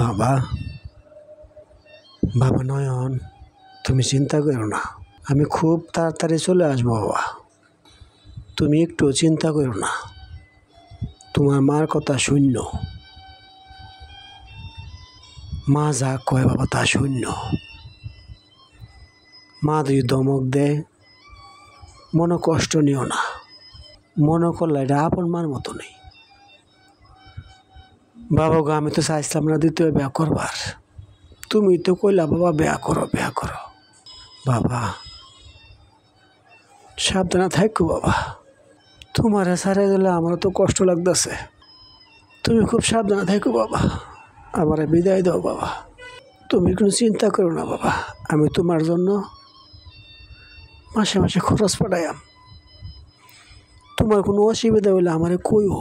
বাবা বাবা নয়ন, তুমি চিন্তা করো না, আমি খুব তাড়াতাড়ি চলে আসবো বাবা। তুমি একটু চিন্তা করো না, তোমার মার কথা শূন্য, মা যা কয় বাবা তা শূন্য। মা যদি ধমক দেয় মনে কষ্ট নিও না, মনে করলে এটা আপন মার মতো নেই। বাবা গো, আমি তো চাইছিলাম না দ্বিতীয় বিয়া করবার, তুমি তো কইলা বাবা বিয়া করো বিয়া করো। বাবা সাবধানে থাকো বাবা, তোমার সারে গেলে আমারও তো কষ্ট লাগতেছে। তুমি খুব সাবধানে থাকো বাবা, আমার বিদায় দাও বাবা। তুমি কোনো চিন্তা করো না বাবা, আমি তোমার জন্য মাসে মাসে খরচ পাঠাইয়াম। তোমার কোনো অসুবিধা হইলে আমারে কইও,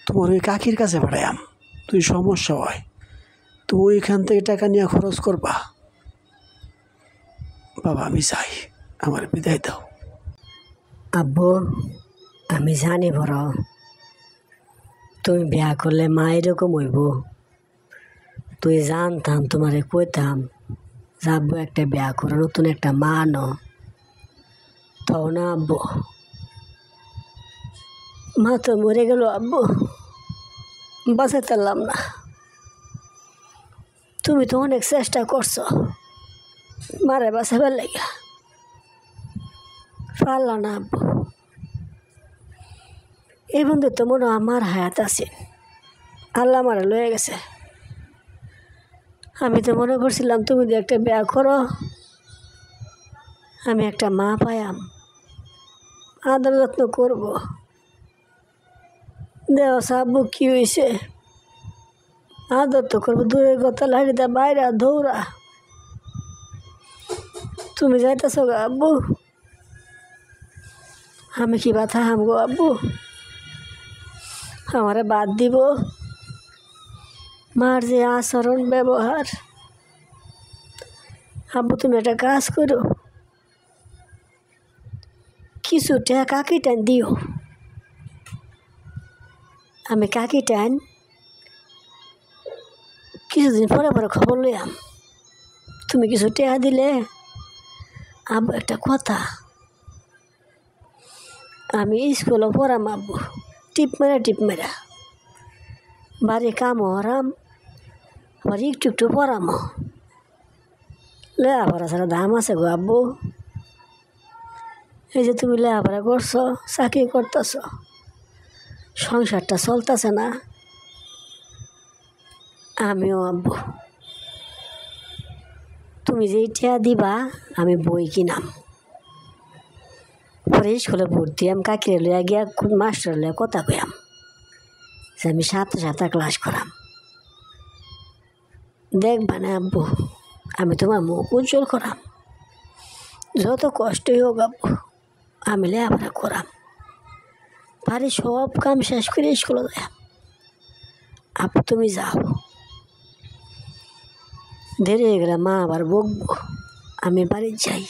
তোমার ওই কাকির কাছে পাঠাইয়াম। তুই সমস্যা হয় তুমি ওইখান থেকে টাকা নিয়ে খরচ করবা। বাবা আমি চাই, আমার বিদায় দাও। আব্বু, আমি জানি বড় তুমি বিয়া করলে মা এরকম হইব। তুই জানতাম তোমারে কইতাম যে আব্বু একটা বিয়া করো, নতুন একটা মা আনো। তাও না আব্বু, মা তো মরে গেল আব্বু, বাঁচাতে পারলাম না। তুমি তো অনেক চেষ্টা করছো মারে বাঁচাবার লাগে, পারলা না আব্বু। এই বন্ধু তো মনে আমার হায়াত আছে, আল্লাহ আমারে লয়ে গেছে। আমি তো মনে করছিলাম তুমি যদি একটা বিয়া করো আমি একটা মা পাইয়াম, আদর যত্ন করবো। দেওয়া আব্বু কি হয়েছে, আদর তো করবো দূরের কথা, লাড়িটা বাইরে দৌড়া। তুমি যাইতেছ গো আব্বু, আমি কি ব্যথা হাম গো আব্বু, আমারে বাদ দিব। মার যে আচরণ ব্যবহার, আব্বু তুমি একটা কাজ করো, কিছু টাকা কাকি টান দিও। আমি কাকি টান কিছুদিন পরে পরে খবর লইয়াম। তুমি কিছু টাকা দিলে আব্বু একটা কথা, আমি স্কুলে পড়াম আব্বু, টিপ মেরা বাড়ি কাম হরাম, আবার একটু একটু পড়ামো। লেখাপড়া ছাড়া দাম আছে গো আব্বু। এই যে তুমি লেখাপড়া করছো, চাকরি করতেছ, সংসারটা চলতেছে না। আমিও আব্বু, তুমি যে টাকা দিবা আমি বই কিনাম, পরে স্কুলে ভর্তি আম, কাকিরে লইয়া গিয়া মাস্টার লইয়া কথা কইয়াম যে আমি সাতটা ক্লাস করাম। দেখবা না আব্বু, আমি তোমার মুখ উজ্জ্বল করাম। যত কষ্টই হোক আব্বু, আমি লেখাপড়া করাম, বাড়ির সব কাম শেষ করে স্কুলে যাই। আব্বু তুমি যাও, দেরি হয়ে গেলে মা আবার বকবো। আমি বাড়ি যাই,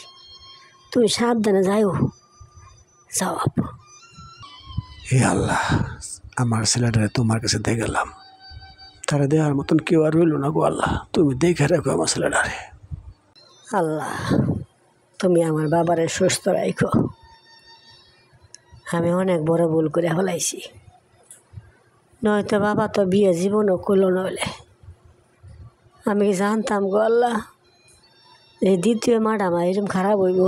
তুমি সাবধানে যাইও। যাও আব্বু। হে আল্লাহ, আমার ছেলেটারে তোমার কাছে দিয়ে গেলাম, তারা দেওয়ার মতন কেউ আর রইল না গো আল্লাহ, তুমি দেখে রাখো আমার ছেলেটারে। আল্লাহ তুমি আমার বাবারে সুস্থ রাখো। আমি অনেক বড় ভুল করে ফেলাইছি, নয়তো বাবা তো বিয়ে জীবনও করলো নইলে। আমি কি জানতাম গো আল্লাহ এই দ্বিতীয় মাটা আমার এরকম খারাপ হইব।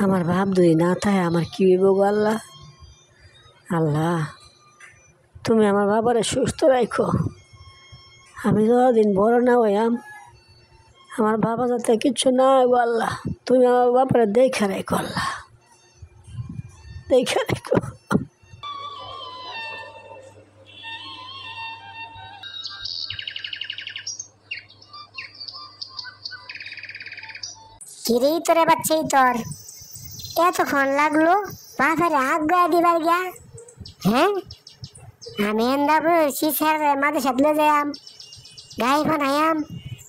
আমার ভাব যদি না থাকে আমার কী হইব গো আল্লাহ। আল্লাহ তুমি আমার বাবারে সুস্থ রাখো, আমি যতদিন বড় না হইয়াম আমার বাবা যাতে কিচ্ছু না হয় গো আল্লাহ। তুমি আমার বাবারে দেখে রাখো আল্লাহ, দেখে রাখো। কিরেই তোরে বাচ্চাই তোর এতক্ষণ লাগলো বাপের হাত গায়ে দিবার গিয়া। হ্যাঁ আমি এন্দা বলছি স্যার মাঝে সাথে যাইয়াম গাই বানাইয়াম,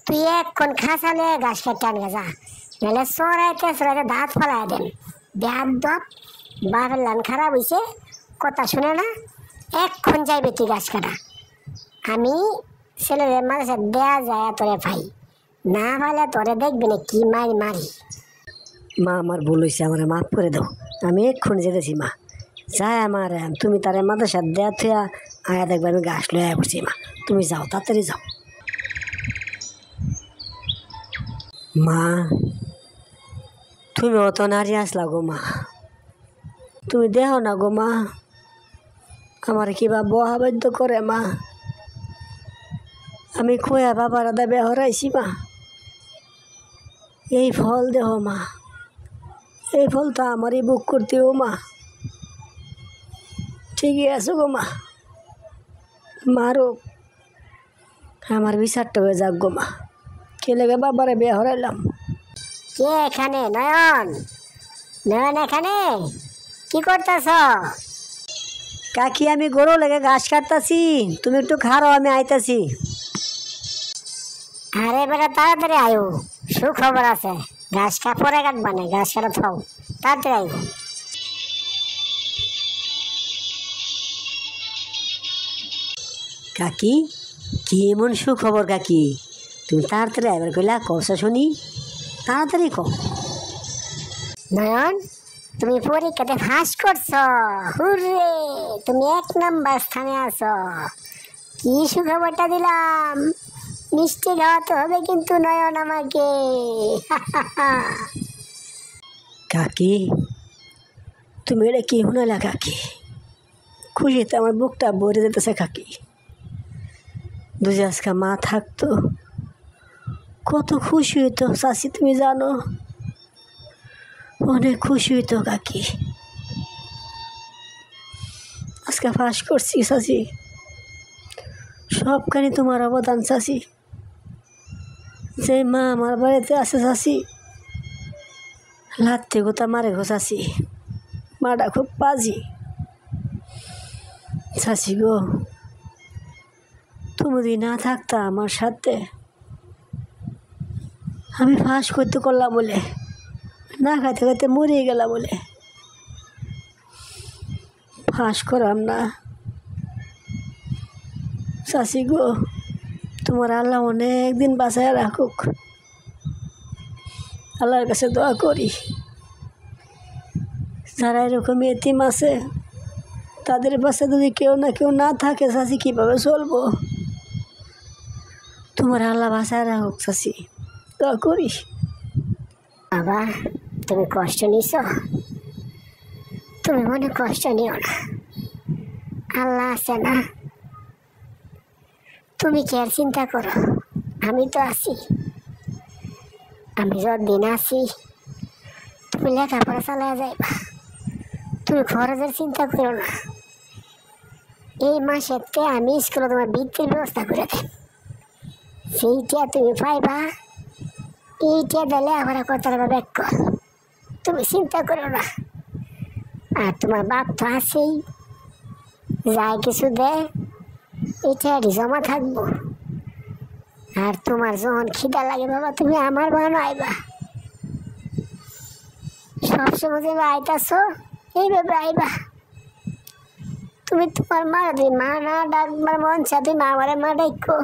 তুই এক্ষণ খাঁচালে গাছ কাটতে আনগে যা, নাহলে চড়াইতে দাঁত ফেলাই দেন। ব্যাগ দপ বাপের লান খারাপ হয়েছে, কথা শুনে না, এক্ষণ যাইবে তুই গাছ কাটা। আমি ছেলেদের মাদ্রাসা দেয়া যায় তোরে ভাই, না পাইলে তোরে দেখবি না কি মারি মারি। মা আমার ভুল হয়েছে, আমার মাফ করে দাও, আমি এক্ষুনি যেতেছি মা। যাই আমার তুমি তার মাদ্রাসা দেয়া থুয়া আয়া দেখবে আমি গাছ লয়ে পড়ছি মা, তুমি যাও তাড়াতাড়ি যাও। মা তুমি অত নারী আসলা গো মা, তুমি দেহ না গো মা, আমার কিবা বহা বাধ্য করে মা, আমি খোয়া বাবার দাবে হরাইছি মা, এই ফল দেহ মা, এই ফল তো আমারই বুক করতেও মা। ঠিকই আছো গো মা, মারো আমার বিচারটা হয়ে যাক গো মা, কে লেগে বাবারে বিয়ে হরাইলাম। কে এখানে? নয়ন, নয়ন এখানে কি করতেছ? কাকি আমি গরু লেগে ঘাস কাটতাছি, তুমি একটু খারো আমি আইতাছি। আরে বেটা তাড়াতাড়ি আয়ো, সুখবর আছে। ঘাস পরে কাটবা না, ঘাস কাটা থাও, তাড়াতাড়ি আয়ো। কাকি কি এমন সুখবর কাকি, তুমি তাড়াতাড়ি আইবার কইলা কষা শুনি, তাড়াতাড়ি কও। নয়ন তুমি পরীক্ষাতে ফাঁস করছো, হুররে, তুমি 1 নম্বর স্থানে আছো। কি সুখবরটা দিলাম, মিষ্টি খাওয়াতে হবে কিন্তু নয়ন আমাকে। কাকি তুমি এটা কি শুনাইলা কাকি, খুশিতে আমার বুকটা ভরে যেতেছে কাকি। দুজি আজকে মা থাকতো কত খুশি হইতো চাচি, তুমি জানো অনেক খুশি হইতো কাকি। আজকে ফাঁস করছি চাচি, সবখানি তোমার অবদান চাচি। যে মা আমার বাড়িতে আছে চাচি, লাত্তি গোতা মারে গো চাচি, মাটা খুব বাজি। চাচি গো তুমি যদি না থাকতা আমার সাথে, আমি ফাঁস করতে করলাম বলে, না খাইতে খাইতে মরিয়ে গেলাম বলে, ফাঁস করাম না। চাচি গো তোমার আল্লাহ অনেক দিন বাঁচায় রাখুক, আল্লাহর কাছে দোয়া করি। যারা এরকম এতিম আছে তাদের পাশে যদি কেউ না থাকে চাচি কীভাবে চলবো, তোমার আল্লাহ বাঁচায় রাখুক চাচি, দোয়া করি। বাবা তুমি কষ্ট নিছ, তুমি মনে কষ্ট নিও না, আল্লাহ আছে না। তুমি কি আর চিন্তা করো, আমি তো আছি। আমি যতদিন আছি তুমি লেখাপড়া চালায় যাইবা, তুমি খরচের চিন্তা করো না। এই মাসেতে আমি স্কুলে তোমার বৃত্তির ব্যবস্থা করে দেব, সেইটা তুমি পাইবা, এইটা দিলে আমার কথা ব্যাক কর, তুমি চিন্তা করো না। আর তোমার বাপ তো আছেই, যাই কিছু দেয় এটা জমা থাকবো। আর তোমার যখন খিদা লাগে বাবা তুমি আমার বানো আইবা, সবসময় যে আইতাছ এইভাবে আইবা। তুমি তোমার মা যদি মা না ডাকবার মন চা তুমি আমার মা ডাকো,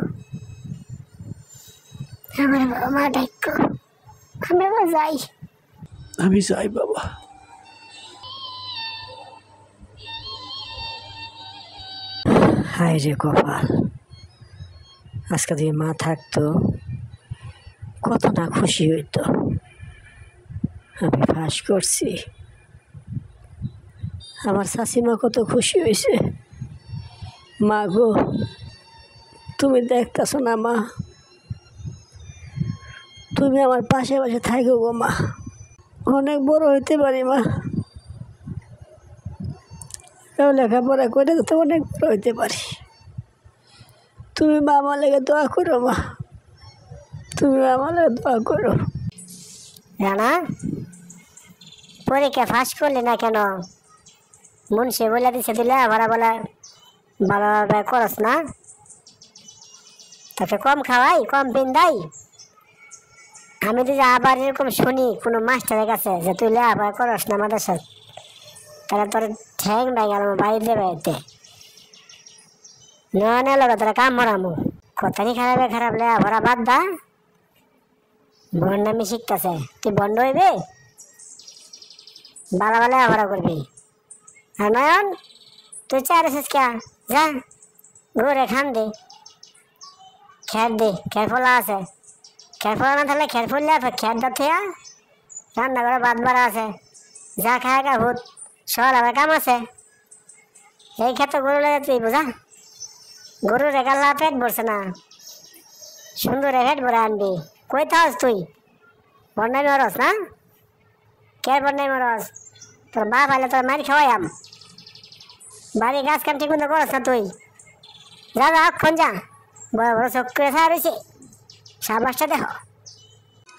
আমার বাবা মা ডাকো, আমি আবার যাই। আমি যাই বাবা। হায় রে কপাল, আজকে যদি মা থাকতো কত না খুশি হইতো। আমি ফাঁস করছি, আমার শাশুমা কত খুশি হয়েছে। মা গো তুমি দেখতেছো না মা, তুমি আমার পাশে পাশে থাকো গো মা, অনেক বড় হইতে পারি মা, লেখাপড়া করে তো অনেক বড় হইতে পারি। তুমি আমার লেগে দোয়া করো মা, তুমি আমার লেগে দোয়া করো। রানা পরীক্ষা ফাঁস করলি না কেন? মুন্সি বলে দিছে দিলে ভরা বলা ভালোভাবে করস না, তাকে কম খাওয়াই কম পিন্দাই। আমি যদি আবার এরকম শুনি কোনো মাস্টারের কাছে যে তুই লেখাপড়া করস না আমাদের সাথে, তাহলে তোর ঠ্যাং নাই গেল বাইরে দেবে এতে। নয়নের লগে তোরা কাম মরামু কথানি খারাপে খারাপ লে ভরা বাদ দা বন্ডামি শিখতেছে তুই বন্ড হইবে বালা বালা ভরা করবি আর নয়ন তুই চার এসেছিস কে যা ঘুরে খান দে খের ফলা আছে খের ফলা না থাকলে খের ফুললে খের দাতে রান্না করে বাদ বাড়া আছে যা খায় গা ভূত সর আবার কাম আছে এই ক্ষেত্রে গরু লেগে তুই বোঝা গরু রেগাল্লা পেট ভরছে না সুন্দর পেট ভরে আনবি কই থাস তুই বন্যাই মরস না কে বন্যাই মরস তোর বাপ আলে তোর মারি খাওয়াইয়াম বাড়ি গাছ কাম ঠিক মতো করস না তুই যা যা ফোন যা বড় বড় চোখ করে রয়েছে সাবাসটা দেখ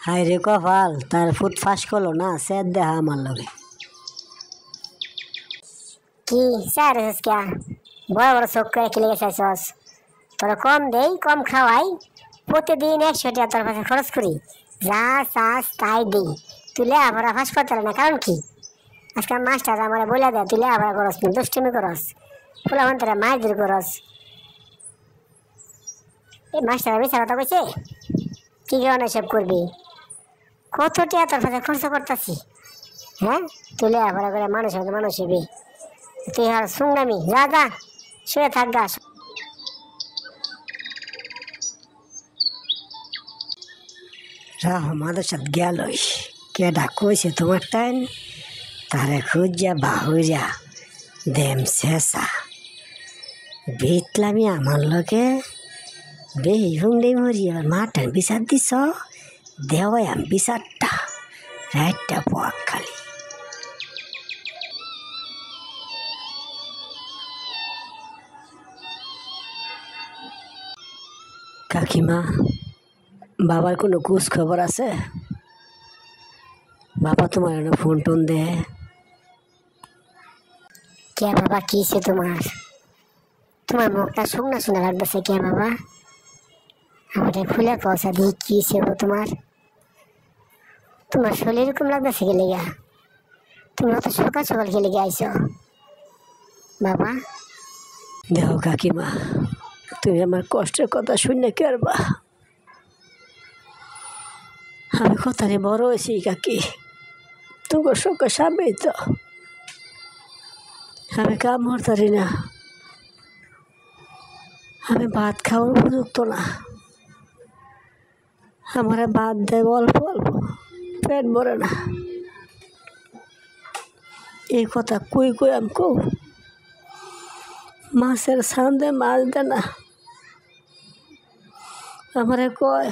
হায় রে কপাল তার ফুট ফাঁস করলো না স্যার দেখা আমার লগে কি স্যার কে বড় বড় চোখ করে খেলে গেছিস তোরা কম দেই কম খাওয়াই প্রতিদিন 100 টাকা তোর কাছে খরচ করি যা চাস তাই দিই তুলে আবার ফাঁস করতে না কারণ কি আজকাল মাস্টার আমার বলে দেয় তুলে আবার করস না দুষ্টুমি করস ফুলা মন্তরা মাছ দূর করস এই মাস্টার মিশা কথা কইছে কি কারণে সব করবি কত টাকা তোর কাছে খরচ করতেছি হ্যাঁ তুলে আবার করে মানুষ হবি তুই আর শুনলামি যা যা শুয়ে থাক গা রাহ আমাদের সাথে গেলইস কেডা কইছে তোমার টাইম তারে খুঁজা বাহুরা দেম শেষা বিটলামি আমার লগে বেহুং ডে মরি আর মাটান বিচার দিছ দেওয়াম বিচারটা রাতটা পক খালি কাকিমা বাবার কোনো খোঁজ খবর আছে বাবা তোমার ফোন টোন দে কে বাবা কিসে তোমার মুখটা শুকনা শোনা লাগতেছে কে বাবা আমাদের খুলে পয়সা দিয়ে কিসে তোমার শরীর এরকম লাগতেছে গেলে গা তুমি অত সকাল সকাল গেলে আইছো বাবা দেখো কাকিমা তুমি আমার কষ্টের কথা শুনে কেরবা আমি কথা নিয়ে বড় হয়েছি কাকি তোর সঙ্গে সামনেই তো আমি কাম করতারি না আমি ভাত খাওয়ার উপযুক্ত না আমার ভাত দেয় অল্প অল্প পেট ভরে না এই কথা কই আমি কৌ মাছের ছান দে মাছ দে না আমারে কয়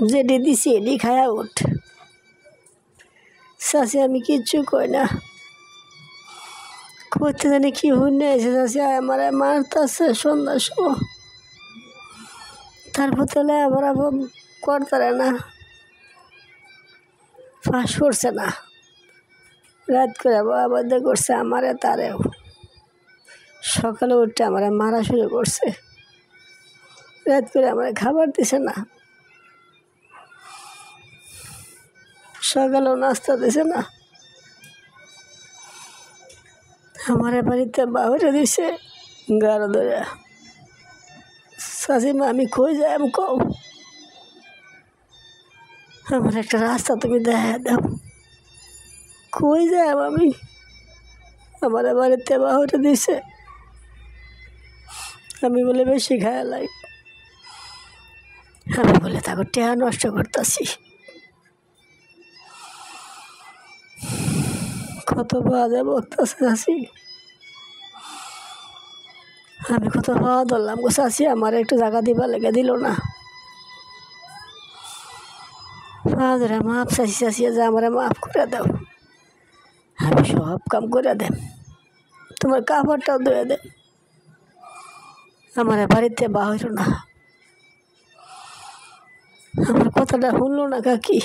যেটি দিছি এটি খায়া উঠ চাষি আমি কিচ্ছু কই না করতে জানি কি হুনে এসে চাষি আমার মারতেছে সন্ধ্যার সময় তারপর তাহলে আবার করতে না ফাঁস করছে না রাত করে আবাদ করছে আমারে তারেও সকালে উঠে আমার মারা শুরু করছে রাত করে আমার খাবার দিছে না সকালেও নাস্তা দিছে না আমার বাড়িতে বাহুরে দিছে গাড়ো ধরে শাশিমা আমি কই যাই আমি কও আমার একটা রাস্তা তুমি দেখা দাও কই যাই আমি আমার বাড়িতে বাহুরে দিছে আমি বলে বেশি খায়া লাই আমি বলে তাকে টেহা নষ্ট করতেছি কত বাজে বকতেছে চাষি আমি কত ভাবা ধরলাম গো চাষি আমার একটু জায়গা দিবা লেগে দিল না ধরে মাপ চাষি চাষিয়ে যে আমার মাফ করে দাও আমি সব কাম করে দেব তোমার কাপড়টাও ধুয়ে দেব আমার বাড়িতে বাহির না আমার কথাটা শুনলো না কাকি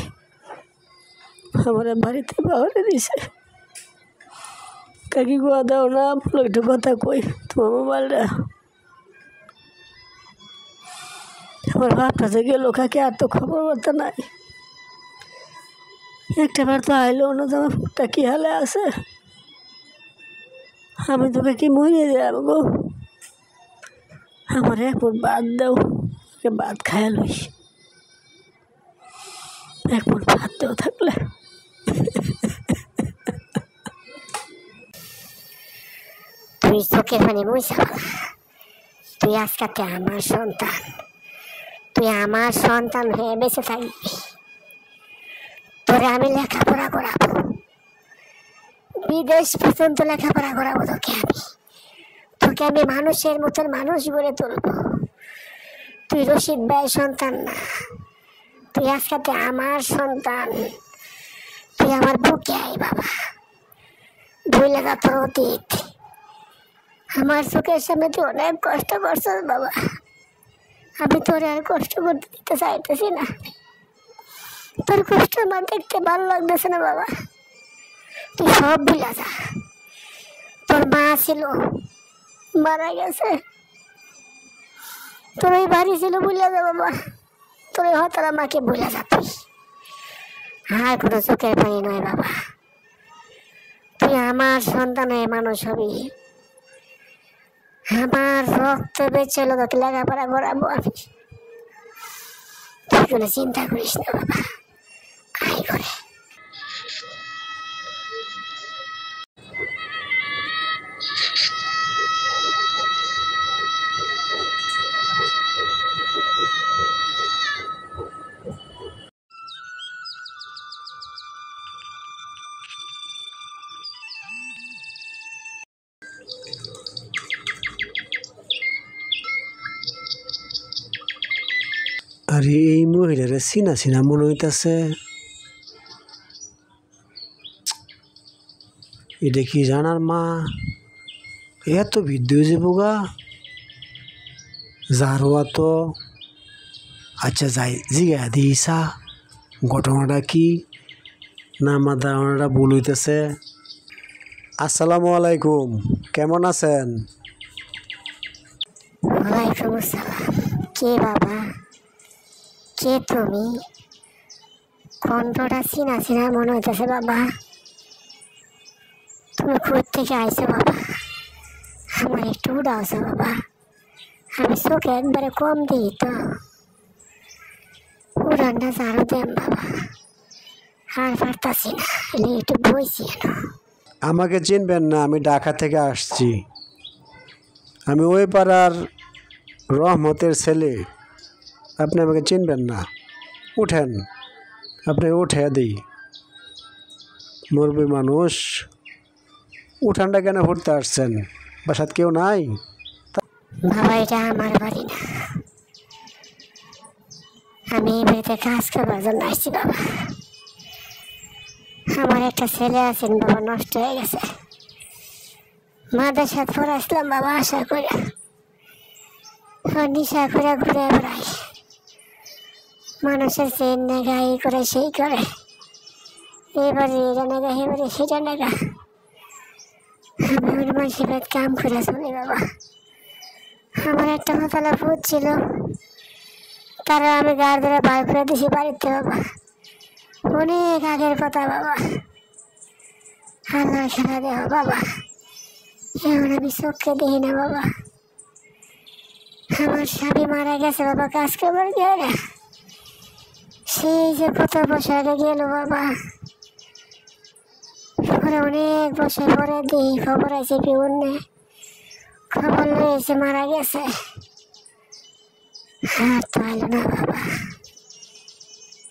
আমার বাড়িতে বাহিরে দিছে কাকি গোয়া দাও না একটু কথা কই তোমার মোবাইলটা আমার বাপটা যে গেল কাকি আর তো খবর বার্তা নাই একটা বার তো আইলো না যে আমার ফুটটা কি হালে আছে আমি তোকে কি মরে যাব গো আমার এক মুঠ ভাত দাও, ভাত খায়া লই। এক মুঠ ভাত দেও থাকলে। তুই চোখে পানি মুইসা বাবা, তুই আজকাতে আমার সন্তান, তুই আমার সন্তান হয়ে বেঁচে থাকবি। তোরে আমি লেখাপড়া করাবো, বিদেশ পর্যন্ত লেখাপড়া করাবো তোকে আমি মানুষের মতন মানুষ গড়ে তুলবো। তুই রশিদ ভাই সন্তান না, তুই আজকাতে আমার সন্তান। তুই আমার বুকে আয় বাবা, ভুলে যা তোর অতীত। আমার চোখের সামনে তুই অনেক কষ্ট করছিস বাবা, আমি তোর আর কষ্ট করতে দিতে চাইতেছি না। তোর কষ্ট আমার দেখতে ভালো লাগতেছে না বাবা, তুই সব ভুলে যা। তোর মা ছিল, মারা গেছে। তোর ওই বাড়ি ছিল, ভুলে যা বাবা। তোর ওই হতারা মাকে ভুলে যা তুই। আর কোনো চোখের পানি নয় বাবা, তুই আমার সন্তান হয়ে মানুষ হবি। আমার রক্ত বেঁচে এলো, তোকে লেখাপড়া করাবো আমি। তুই কোনো চিন্তা করিস না বাবা, আয় করে। আরে এই মহিলারে চিনা চিনা মনে হইতেছে। এটা কি জানার মা? এত বৃদ্ধ হয়ে যাবো গা, যারোয়া তো। আচ্ছা যাই জিগা দিইসা ঘটনাটা কি, না আমার ধারণাটা ভুল হইতেছে। আসসালামু আলাইকুম, কেমন আছেন? ওয়ালাইকুম আসসালাম। কে বাবা, কে তুমি? কণ্ঠটা চিনা চিনা মনে হইতেছে বাবা। তুমি কোথা থেকে আইছো বাবা? আমার একটু উড়াওছো বাবা, আমি চোখে একবারে কম দিই তো। উড়ানটা জানো দেন বাবা, আর পারতাছি না, একটু বইছি না। আমাকে চিনবেন না, আমি ঢাকা থেকে আসছি। আমি ওই পাড়ার রহমতের ছেলে। আপনি আমাকে চিনবেন না? উঠেন, আপনি উঠে দিই। মুরব্বী মানুষ, উঠানটা কেন ঘুরতে আসছেন? বাসাত কেউ নাই? বাবা এটা আমার বাড়ি না, আমি এই বাড়িতে কাজ করবার জন্য আসছি বাবা। আমার একটা ছেলে আছেন বাবা, নষ্ট হয়ে গেছে। মাদ্রাসাত পড়াইছিলাম বাবা আশা করে, নিশা করে ঘুরে বেড়াই। মানুষের চেন নেগা, এই করে সেই করে, এবারে এটা নেগা এবারে সেটা নেগা। আমি ওর মাসে পেট কাম করে চলি বাবা। আমার একটা মাতালা ভূত ছিল, তারা আমি গাড় ধরে বার করে দিছি বাড়িতে বাবা। অনেক আগের কথা বাবা, আল্লাহ খেলা দেওয়া বাবা। এখন আমি চোখকে দেখি না বাবা। আমার স্বামী মারা গেছে বাবা, কাজ করবার গিয়ে না। সেই যে কত বছর আগে গেল বাবা, পরে অনেক বছর পরে দিই খবর আছে বিভিন্ন খবর লয়েছে মারা গেছে। আর তো আইলো না বাবা,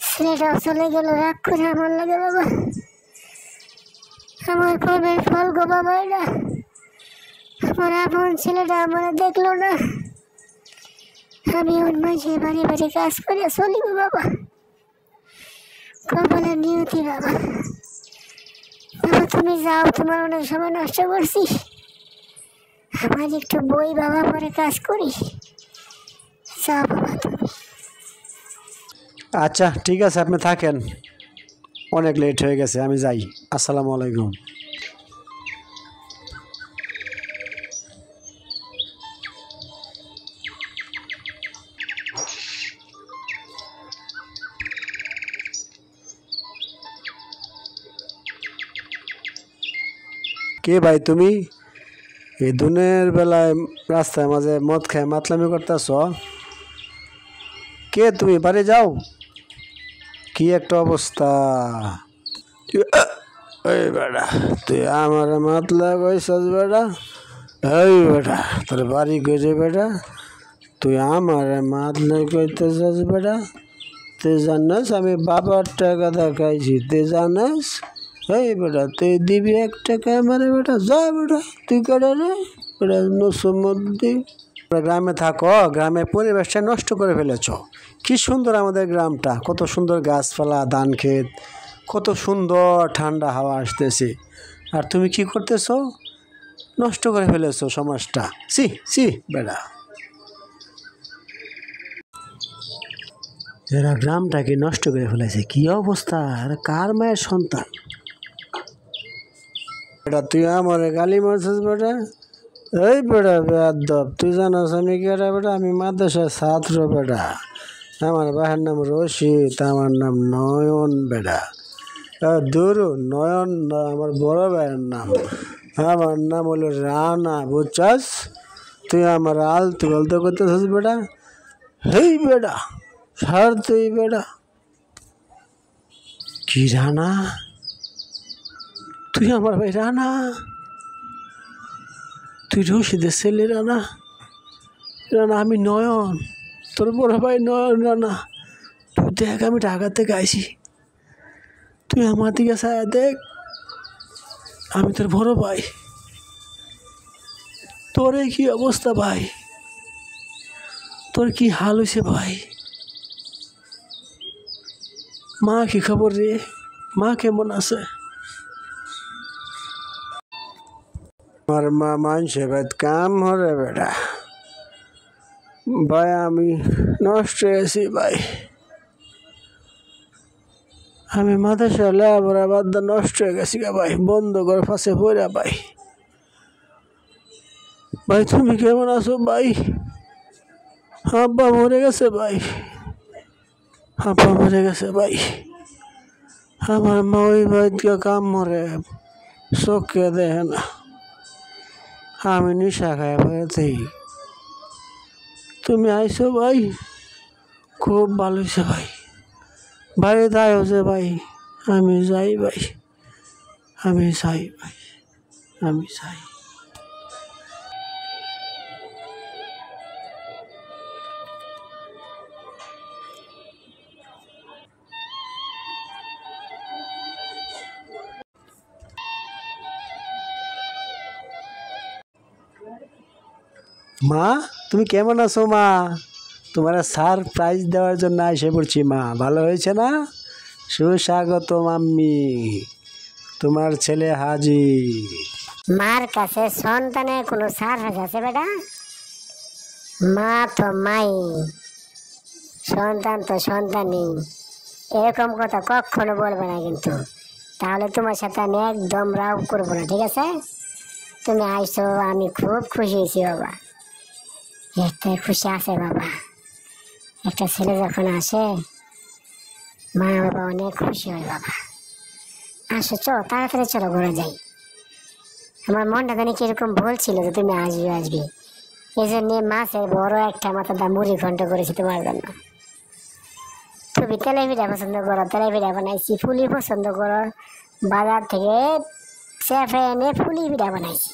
ছেলেটাও চলে গেল রাগ করে আমার লাগে বাবা। আমার কবের ফল গো বাবা এটা। আমার আপন ছেলেটা আমার দেখলো না। আমি ওর মাঝে বাড়ি বাড়ি কাজ করে চলিব বাবা। কপালের নিয়তি বাবা। বাবা তুমি যাও, তোমার অনেক সময় নষ্ট করছি। আমার একটু বই বাবা, পরে কাজ করি। যাও বাবা তুমি। আচ্ছা ঠিক আছে, আপনি থাকেন, অনেক লেট হয়ে গেছে, আমি যাই। আসসালামু আলাইকুম। কে ভাই তুমি? এই দিনের বেলায় রাস্তায় মাঝে মদ খায় মাতলামি করতেছ? কে তুমি? বাড়ি যাও। কি একটা অবস্থা! এই বেটা, তুই আমার মাতলা কইছস বেটা? এই বেটা, তোর বাড়ি কইছে বেটা? তুই আমার মাতলা কইতেছস বেটা? তুই জানাস আমি বাবার টাকা দেখাইছি, তুই জানাস? এই বেটা, তুই দিবি 1 টাকা আমারে বেটা? যা বেটা, তুই কেডা রে বেটা? নসমুদ্দি গ্রামে থাকো, গ্রামের পরিবেশটা নষ্ট করে ফেলেছ। কি সুন্দর আমাদের গ্রামটা, কত সুন্দর গাছপালা, ধান ক্ষেত, কত সুন্দর ঠান্ডা হাওয়া আসতেছে। আর তুমি কি করতেছো? নষ্ট করে ফেলেছো সমাজটা। সি সি বেটা, এরা গ্রামটাকে নষ্ট করে ফেলেছে। কি অবস্থা! এরা কার মায়ের সন্তান? বেটা, তুই আমার গালি মারছিস বেটা? এই বেটা বেয়াদব, তুই জানাস আমি কেটা বেটা? আমি মাদ্রাসার ছাত্র বেটা। আমার বাবার নাম রশিদ, আমার নাম নয়ন বেটা। দুরু নয়ন না, আমার বড় ভাইয়ের নাম। আমার নাম হলো রানা, বুঝছাস? তুই আমার আলতু ফালতু করতেছিস বেটা? হেই বেটা, ছাড় তুই বেটা। কি রানা? তুই আমার ভাই রানা? তুই রশিদের ছেলে রানা? রানা, আমি নয়ন, তোর বড় ভাই নয়ন। রানা, তুই দেখ আমি ঢাকা থেকে আইছি, তুই আমার দিকে ছায়া দেখ, আমি তোর বড় ভাই। তোর এই কি অবস্থা ভাই? তোর কি হাল হয়েছে ভাই? মা কি খবর রে? মা কেমন আছে? আমার মা মানছে বাদ কাম হরে বেটা। ভাই আমি নষ্ট হয়েছি ভাই। আমি মাদ্রাসা লেখাপড়া বাদ দিয়ে নষ্ট হয়ে গেছি গা ভাই, বন্ধ করে ফাঁসে পড়া ভাই। ভাই তুমি কেমন আছো ভাই? আব্বা মরে গেছে ভাই, আব্বা মরে গেছে ভাই। আমার মা ওই ভাইকে কাম মরে চোখে দেখে না। আমি নিশা খাই ফেলছি। তুমি আইসো ভাই, খুব ভালো হয়েছে ভাই। ভাই তাই হচ্ছে ভাই, আমি যাই ভাই, আমি যাই ভাই, আমি যাই। মা, তুমি কেমন আছো মা? তোমার সারপ্রাইজ দেওয়ার জন্য এসে পড়ছি মা। ভালো হয়েছে না? সুস্বাগত মাম্মি, তোমার ছেলে হাজির। মার কাছে সন্তানের কোনো সারপ্রাইজ আছে বেটা? মা তো মাই, সন্তান তো সন্তানই। এরকম কথা কখনো বলবে না কিন্তু, তাহলে তোমার সাথে আমি একদম রাগ করবো না, ঠিক আছে? তুমি আইসো, আমি খুব খুশি হয়েছি বাবা। একটা খুশি আছে বাবা, একটা ছেলে যখন আসে মা বাবা অনেক খুশি হয় বাবা। আসো, চলো তাড়াতাড়ি, চলো ঘরে যাই। আমার মনটা জানি কিরকম বলছিল যে তুমি আসবে আসবে, এই জন্য মাছের বড় একটা মাথাটা মুড়ি ঘন্ট করেছি তোমার জন্য। তুমি তেলে পিঠা পছন্দ করো, তেলে পিঠা বানাইছি। ফুলি পছন্দ করো, বাজার থেকে চেপে এনে ফুলি পিঠা বানাইছি,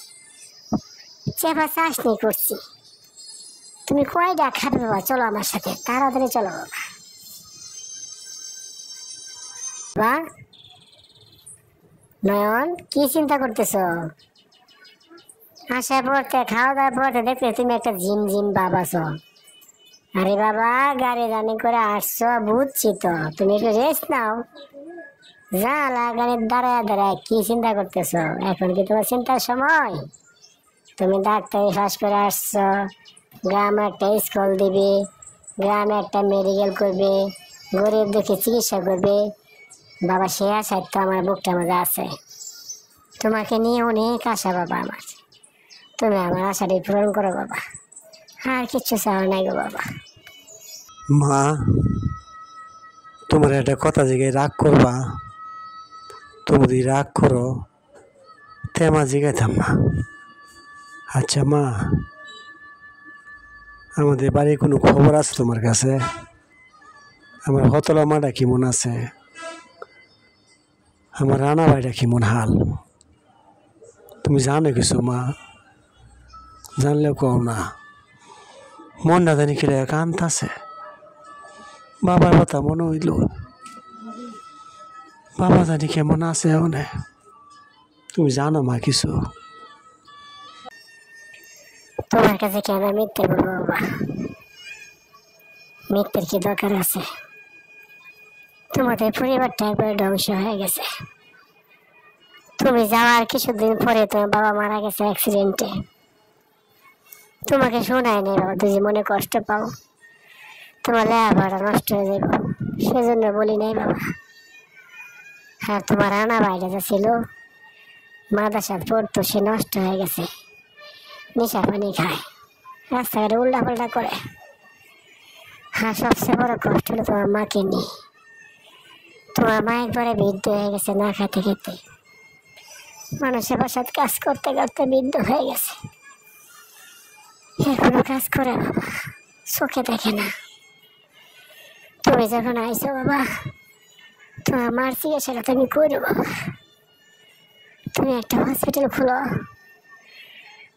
চেপা চাশনি করছি। তুমি কয়টা খাবে বাবা? চলো আমার সাথে, তাড়াতাড়ি চলো বাবা। বা নয়ন, কি চিন্তা করতেছ? আসার পড়তে, খাওয়া দাওয়ার পড়তে দেখতে তুমি একটা জিম জিম বাবা আছো। আরে বাবা, গাড়ি জানি করে আসছো বুঝছি তো, তুমি একটু রেস্ট নাও। জালা গাড়ির দাঁড়ায় দাঁড়ায় কি চিন্তা করতেছ? এখন কি তোমার চিন্তার সময়? তুমি ডাক্তারি পাস করে আসছো, গ্রামে একটা স্কুল দিবে, গ্রামে একটা মেডিকেল করবে, গরিব দুঃখী চিকিৎসা করবে। বাবা সে আশা তো আমার বুকটা মধ্যে আছে। তোমাকে নিয়ে অনেক আশা বাবা আমার। তুমি আমার আশাটি পূরণ করো বাবা, আর কিচ্ছু চাওয়া নাই গো বাবা। মা, তোমার একটা কথা জিজ্ঞাসা রাগ করবা? তুমি যদি রাগ করো তেমা জিগাইতাম না। আচ্ছা মা, আমাদের বাড়ির কোনো খবর আছে তোমার কাছে? আমার হতলা মাটা কেমন আছে? আমার রানা ভাইটা কেমন হাল? তুমি জানো কিছু মা? জানলেও কও না। মনটা জানি কিরা কান্তাছে। বাবার কথা মনে হইল। বাবা জানি কেমন আছে ওনে। তুমি জানো মা কিছু? তোমার কাছে কেন মিথ্যে বলবো বাবা? মিথ্যের কি দরকার আছে? তোমাদের পরিবারটা একবার ধ্বংস হয়ে গেছে। তুমি যাওয়ার কিছুদিন পরে তোমার বাবা মারা গেছে অ্যাক্সিডেন্টে। তোমাকে শোনায় নেই বাবা, তুই যে মনে কষ্ট পাও, তোমার লেখাপড়া নষ্ট হয়ে যাবে, সেজন্য বলি নাই বাবা। আর তোমার রানা ভাইটা যা ছিল মাদ্রাসায় পড়তো, সে নষ্ট হয়ে গেছে, নেশা পানি খায়, রাস্তাঘাটে উল্টাপাল্টা করে। আর সবচেয়ে বড় কষ্ট হলো তোমার মাকে নিয়ে। তোমার মা একবারে বৃদ্ধ হয়ে গেছে, না খেতে খেতে মানুষের বাসায় কাজ করতে করতে বৃদ্ধ হয়ে গেছে। এখনো কাজ করে বাবা, চোখে দেখে না। তুমি যখন আইছো বাবা, তোমার মার চিকিৎসাটা তুমি করো বাবা। তুমি একটা হসপিটাল খুলো,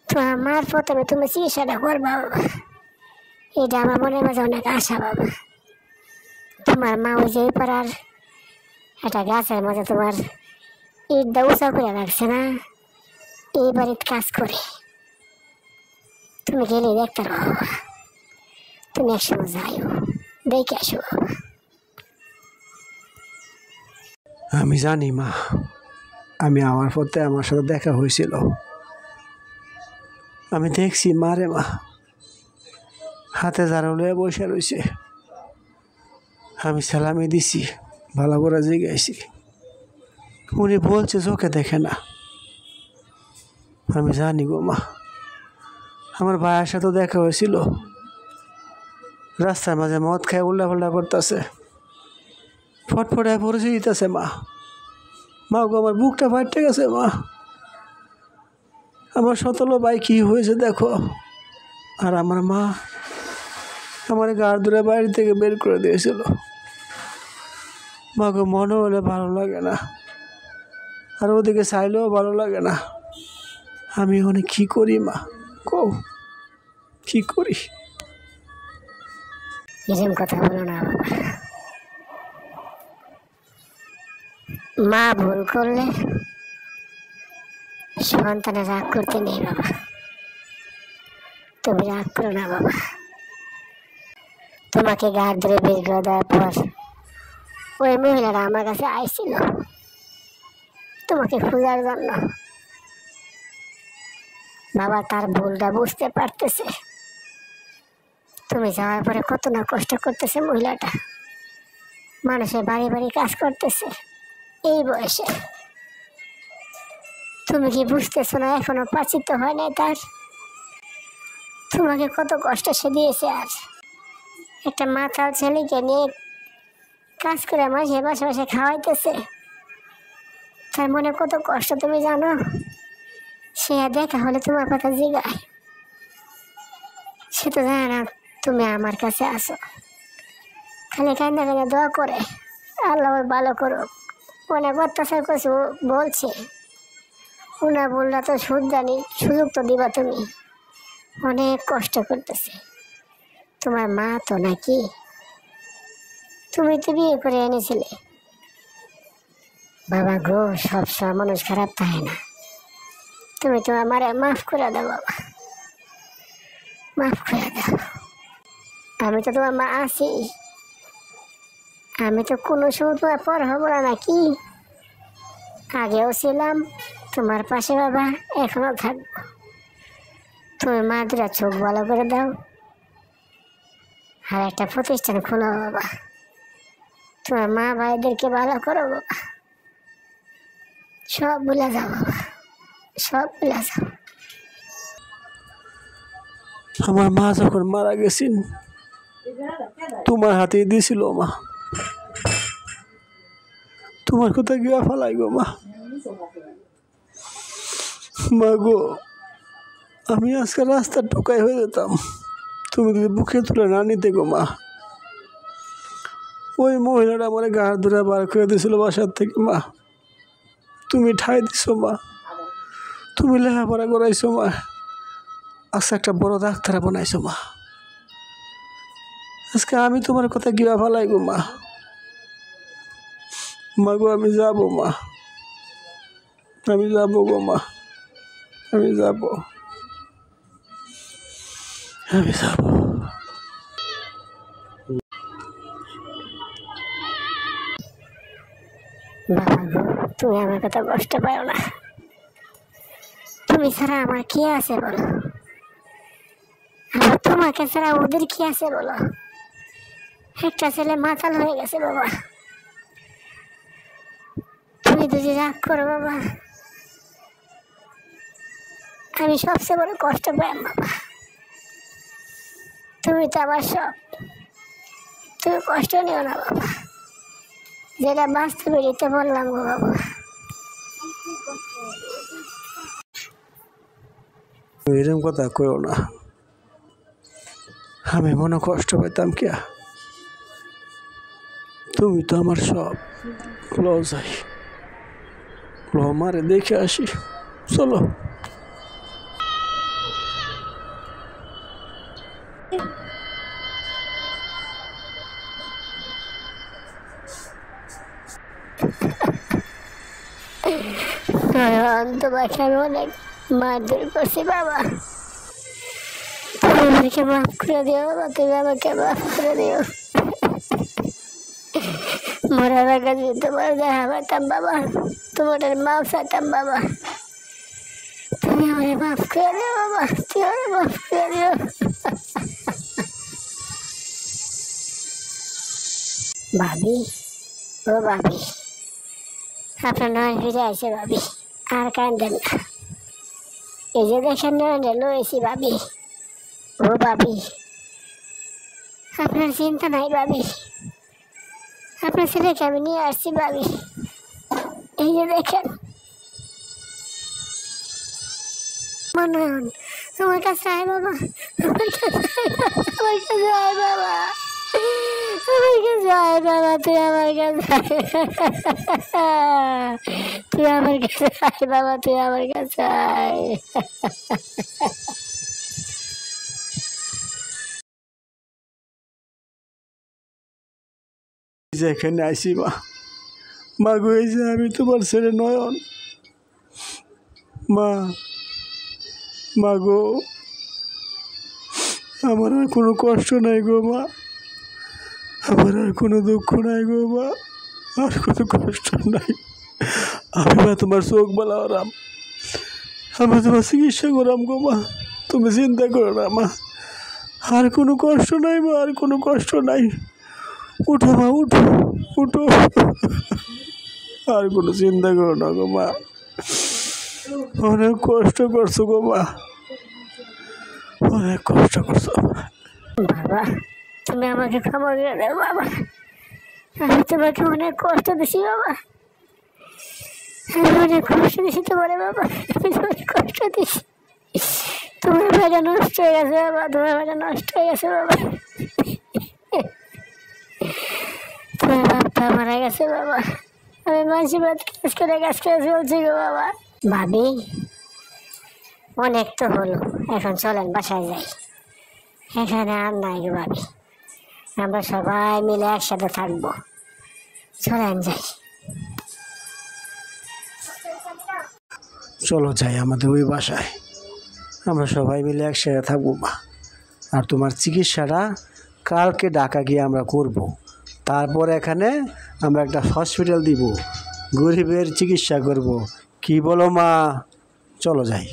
তোমার মার প্রথমে তুমি চিকিৎসাটা করবা বাবা। এটা আমার মনের মাঝে অনেক আশা বাবা। তোমার মা ওই যে পাড়ার একটা গাছের মাঝে তোমার ইটটা উঁচা করে রাখছে না, এই বাড়িতে কাজ করে। তুমি গেলে দেখতে পারো বাবা। তুমি একসময় যাইও, দেখে আসো বাবা। আমি জানি মা, আমি আমার পথে আমার সাথে দেখা হয়েছিল। আমি দেখছি মারে মা হাতে ঝাড়ু লয়ে বসে রয়েছে। আমি সালামি দিছি, ভালো করে জিগাইছি। উনি বলছে চোখে দেখে না। আমি জানি গো মা, আমার ভাইয়ের সাথে দেখা হয়েছিল। রাস্তার মাঝে মদ খায় উল্টাপাল্টা করতেছে, ফটফটায় পড়ে দিতেছে মা। মা গো, আমার বুকটা ফাটতে গেছে মা। আমার সতলো ভাই কি হয়েছে দেখো। আর আমার মা আমার গাড় ধরে বাড়ি থেকে বের করে দিয়েছিল। মা গো, মনে হলে ভালো লাগে না, আর ওদিকে চাইলেও ভালো লাগে না। আমি ওখানে কি করি মা, কও কি করি? এরকম কথা বলো না বাবা। মা ভুল করলে সন্তানের রাগ করতে নেই বাবা। তুমি রাগ করো না বাবা। তোমাকে গাড় ধরে বের করে দেওয়ার পর ওই মহিলাটা আমার কাছে আইছিল তোমাকে খোঁজার জন্য। বাবা তার ভুলটা বুঝতে পারতেছে। তুমি যাওয়ার পরে কত না কষ্ট করতেছে মহিলাটা, মানুষের বাড়ি বাড়ি কাজ করতেছে এই বয়সে। তুমি কি বুঝতেছো না এখনো পাচিত হয় নাই তার? তোমাকে কত কষ্ট সে দিয়েছে। আর একটা মাতাল ছেলেকে নিয়ে কাজ করে মাসে মাসে মাসে খাওয়াইতেছে, তার মনে কত কষ্ট তুমি জানো? সে দেখা হলে তোমার কথা জিগায়, সে তো জানে না তুমি আমার কাছে আসো। খালি কান্দা কান্দা দোয়া করে আল্লাহ ওর ভালো করুক। অনেক অত্যাচার করছে বলছে, উনা বললা তো শুধরানি সুযোগ তো দিবা তুমি। অনেক কষ্ট করতেছে তোমার মা তো নাকি? তুমি তো বিয়ে করে এনেছিলে বাবা গো। সবসময় মানুষ খারাপ থাকে না। তুমি তো আমার মাফ করে দাও বাবা, মাফ করে দাও। আমি তো তোমার মা আছি, আমি তো কোনো সময় তোমার পর হবো না নাকি? আগেও ছিলাম তোমার পাশে বাবা, এখনো থাকবো। তুমি মা দুটা চোখ ভালো করে দাও, আর একটা প্রতিষ্ঠান খোলো বাবা। তোমার মা ভাইদেরকে ভালো করো বাবা, সব ভুলে যাও বাবা, সব ভুলে যাও। আমার মা যখন মারা গেছেন তোমার হাতেই দিয়েছিল মা। তোমার কথা গিয়া ফালাই গো মা। মা গো, আমি আজকে রাস্তার টোকাই হয়ে যেতাম তুমি যদি বুকে তুলে না নিতে গো মা। ওই মহিলাটা আমার গাড় ধরে বার করে দিয়েছিল বাসার থেকে মা। তুমি ঠাই দিছো মা, তুমি লেখাপড়া করাইছো মা, আজকে একটা বড় ডাক্তার বানাইছো মা। আজকে আমি তোমার কথা গিয়া ফেলাই গো মা। মা গো আমি যাবো মা, আমি যাবো গো মা, আমি যাবো, আমি যাবো। বাবা গো, তুমি আমার কথা কষ্ট পাও না। তুমি ছাড়া আমার কি আছে বলো, আর তোমাকে ছাড়া ওদের কি আছে বলো। একটা ছেলে মাতাল হয়ে গেছে বাবা, তুমি যদি রাগ করো বাবা, আমি সবচেয়ে বড় কষ্ট পাই বাবা। তুমি তো আমার সব, তুমি কষ্ট নিও না বাবা, যেটা বাস্তবে দিতে বললাম গো বাবা। এরকম কথা কইও না, আমি মনে কষ্ট পাইতাম কে। তুমি তো আমার সব। ল যাই, ল মারে দেখে আসি, চলো। তোমাকে আমি অনেক মারধর করছি বাবা, তুমি আমাকে মাফ করে দিও বাবা, তুমি আমাকে মাফ করে দিও। মরার আগে যদি তোমার দেখা পাইতাম বাবা, তোমার মাফ চাইতাম বাবা, তুমি আমাকে মাফ করে দিও বাবা, তুমি আমাকে মাফ করে দিও। ভাবি, ও ভাবি, আপনার নয় ফিরে আসে ভাবি, আর কান্দেন না। এই যে দেখেন নয়নটা লয়েছি ভাবি, ও ভাবি আপনার চিন্তা নাই ভাবি, আপনার ছেলেকে আমি নিয়ে আসছি ভাবি। এই যে দেখেন মনন আমার কাছে আয় বাবা, আমার কাছে আয় বাবা, আমার কাছে আয় বাবা, আমার কাছে আয় বাবা, তুই আমার কাছে তুই আমার কাছে আয় বাবা, তুই আমার কাছে আয়। যেখানে আইসি মা, মা গো এই যে আমি তোমার ছেলে নয়ন মা। মা গো আমার আর কোনো কষ্ট নাই গো মা, আমার আর কোনো দুঃখ নাই গো মা, আর কোনো কষ্ট নাই। আমি মা তোমার চোখ বলা ওরাম, আমি তোমার চিকিৎসা করাম গো মা, তুমি চিন্তা করো না মা, আর কোনো কষ্ট নাই মা, আর কোনো কষ্ট নাই। উঠো মা, উঠো উঠো, আর কোনো চিন্তা করো না গো মা, অনেক কষ্ট করছো গো মা, অনেক কষ্ট করছো। বাবা তুমি আমাকে ক্ষমা করে দাও বাবা, আমি তোমাকে অনেক কষ্ট দিছি বাবা, আমি অনেক কষ্ট দিছি তোমার বাবা, আমি তোমাকে কষ্ট দিছি। তোমার ভাইটা নষ্ট হয়ে গেছে বাবা, তোমার ভাইটা নষ্ট হয়ে গেছে বাবা, তোমার বাপটা মারা গেছে বাবা, আমি মাঝে মাঝে কাজ করে চলছি গো বাবা। ভাবি অনেক তো হলো, এখন চলেন বাসায় যাই, এখানে আর নাই গো ভাবি, আমরা সবাই মিলে একসাথে থাকবো, চলেন যাই। চলো যাই আমাদের ওই বাসায়, আমরা সবাই মিলে একসাথে থাকবো মা। আর তোমার চিকিৎসাটা কালকে ঢাকা গিয়ে আমরা করব, তারপর এখানে আমরা একটা হসপিটাল দিব, গরিবের চিকিৎসা করব। কি বলো মা? চলো যাই।